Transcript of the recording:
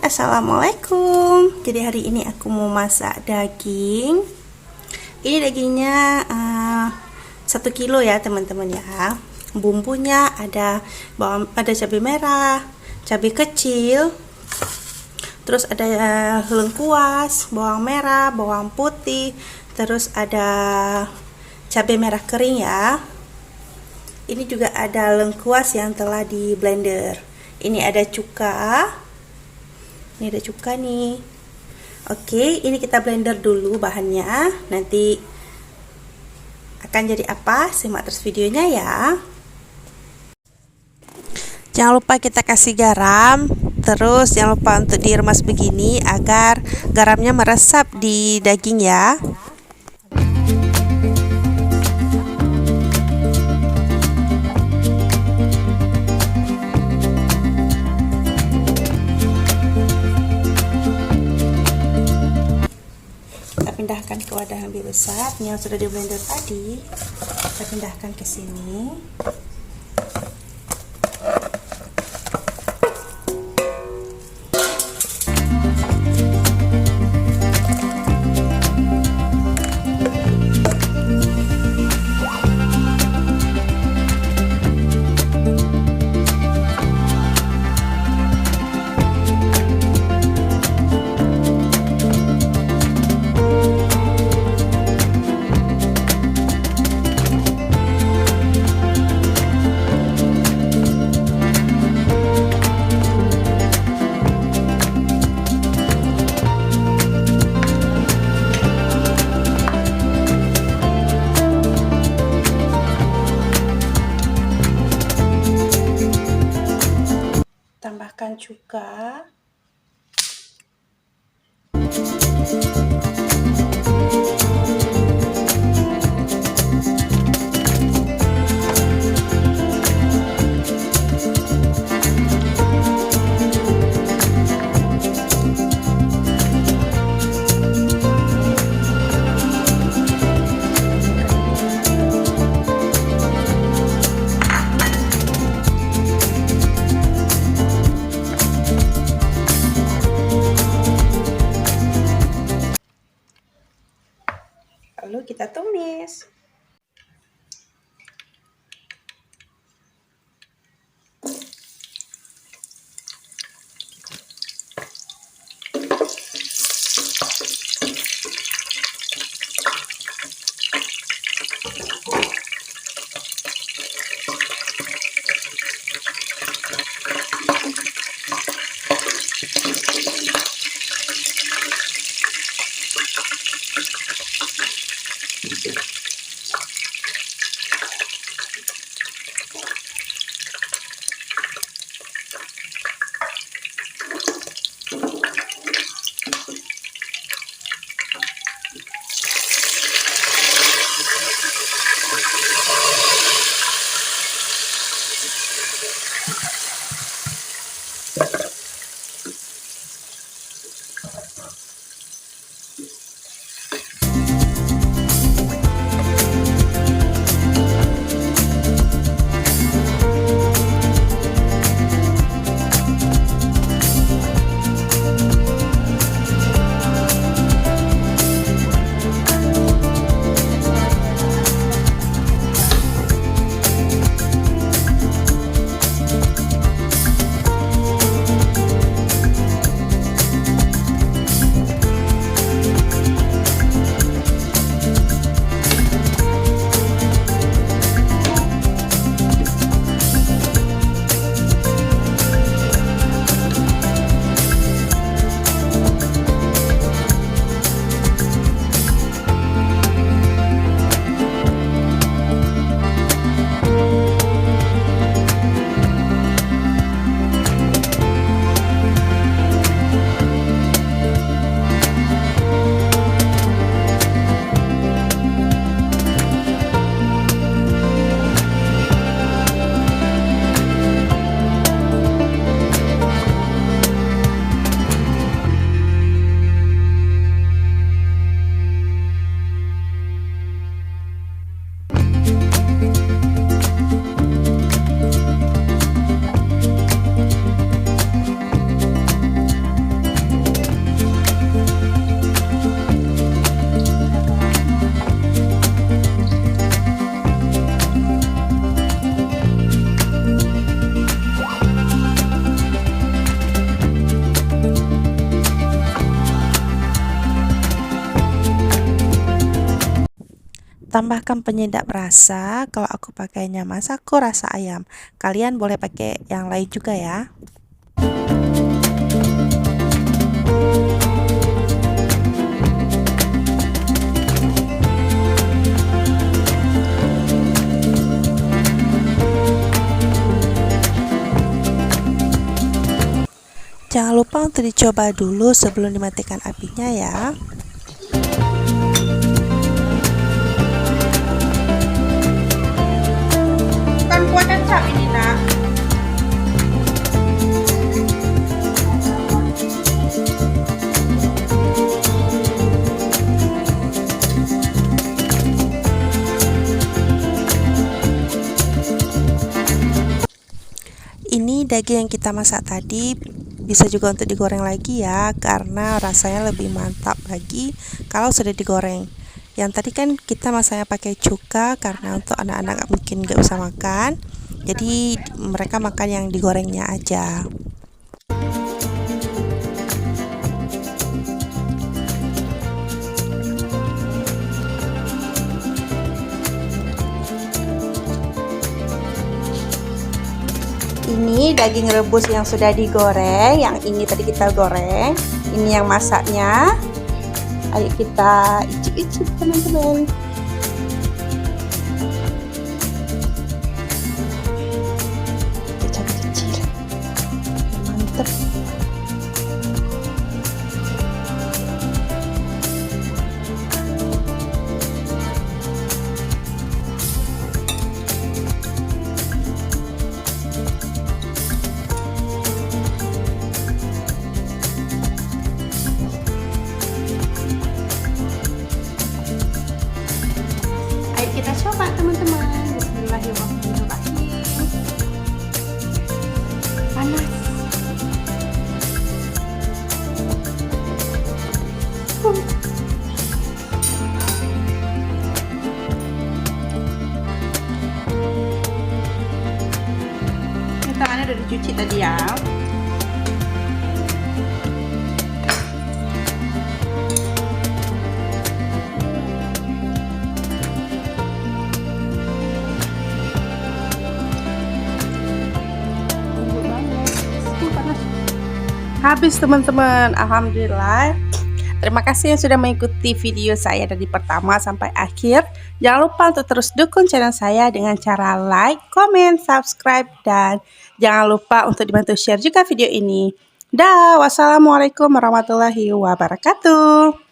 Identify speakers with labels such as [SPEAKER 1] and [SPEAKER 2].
[SPEAKER 1] Assalamualaikum. Jadi hari ini aku mau masak daging. Ini dagingnya 1 kilo ya teman-teman ya. Bumbunya ada cabai merah, cabai kecil, terus ada lengkuas, bawang merah, bawang putih, terus ada cabai merah kering ya. Ini juga ada lengkuas yang telah di blender. Ini ada cuka. Ini ada cuka nih. Oke, ini kita blender dulu bahannya. Nanti akan jadi apa? Simak terus videonya ya. Jangan lupa kita kasih garam. Terus jangan lupa untuk diremas begini agar garamnya meresap di daging ya. Pindahkan ke wadah yang lebih besar yang sudah di blender tadi. Kita pindahkan ke sini. Tambahkan cuka. Lalu kita tumis. tambahkan penyedap rasa. Kalau aku pakainya Masako rasa ayam. Kalian boleh pakai yang lain juga ya. Jangan lupa untuk dicoba dulu sebelum dimatikan apinya ya. Kan kuatan cap ini nak. Ini daging yang kita masak tadi bisa juga untuk digoreng lagi ya, karena rasanya lebih mantap lagi kalau sudah digoreng. Yang tadi kan kita masaknya pakai cuka karena untuk anak-anak mungkin nggak bisa makan, jadi mereka makan yang digorengnya aja. Ini daging rebus yang sudah digoreng, yang ini tadi kita goreng, ini yang masaknya. Ayo kita icip-icip teman-teman. Kecil-kecil, mantep. Kita coba teman-teman. Bismillahirrahmanirrahim. Panas. Ini tangannya udah dicuci tadi ya. Habis teman-teman, alhamdulillah. Terima kasih yang sudah mengikuti video saya dari pertama sampai akhir. Jangan lupa untuk terus dukung channel saya dengan cara like, comment, subscribe, dan jangan lupa untuk dibantu share juga video ini. Dah, wassalamualaikum warahmatullahi wabarakatuh.